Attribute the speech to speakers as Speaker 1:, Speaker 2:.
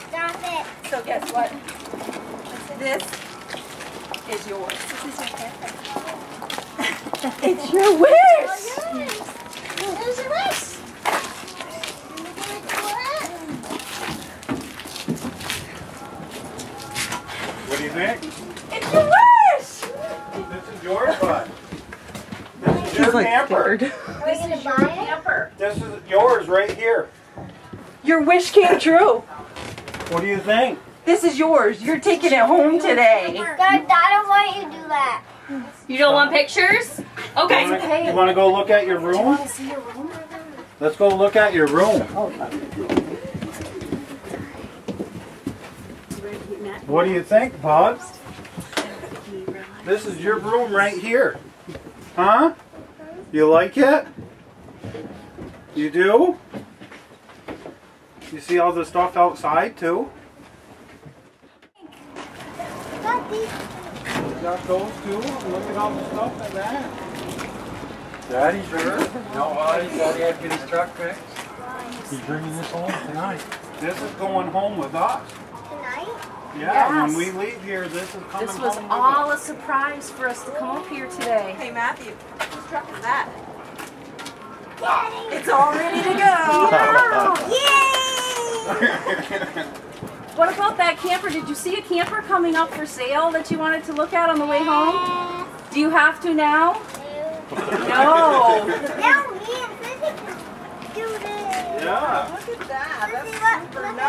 Speaker 1: Stop it.
Speaker 2: So guess what? This is yours.
Speaker 1: This is your gift.
Speaker 2: It's your wish!
Speaker 1: There's your wish.
Speaker 3: What do you think?
Speaker 2: It's your wish!
Speaker 3: This is yours, bud. This is your camper.
Speaker 1: Are we going to buy it?
Speaker 3: This is yours right here.
Speaker 2: Your wish came true.
Speaker 3: What do you think?
Speaker 2: This is yours. You're taking it home today.
Speaker 1: Dad, I don't want you to do that.
Speaker 4: You don't want pictures? Okay.
Speaker 3: You want to go look at your room?
Speaker 1: Want to see your room?
Speaker 3: Let's go look at your room. What do you think, Bud? This is your room right here. Huh? You like it? You do? You see all the stuff outside too?
Speaker 1: Got these.
Speaker 3: You got those too? Look at all the stuff in that. Daddy, sure?
Speaker 5: No, Daddy had to get his truck fixed. He's bringing this home tonight.
Speaker 3: This is going home with us.
Speaker 1: Tonight?
Speaker 3: Yeah,
Speaker 2: Yes.
Speaker 3: when we leave here, this is coming
Speaker 2: This was
Speaker 3: home with
Speaker 2: all
Speaker 3: us.
Speaker 2: a surprise for us to come up here today. Hey Matthew, whose truck is that?
Speaker 1: Daddy.
Speaker 2: It's all ready to go.
Speaker 1: Yay!
Speaker 2: What about that camper? Did you see a camper coming up for sale that you wanted to look at on the way home? Do you have to now? No.
Speaker 1: Now me and Sissy can do this.
Speaker 3: Yeah.
Speaker 2: Look at that.
Speaker 1: Sissy,
Speaker 2: That's super
Speaker 1: look at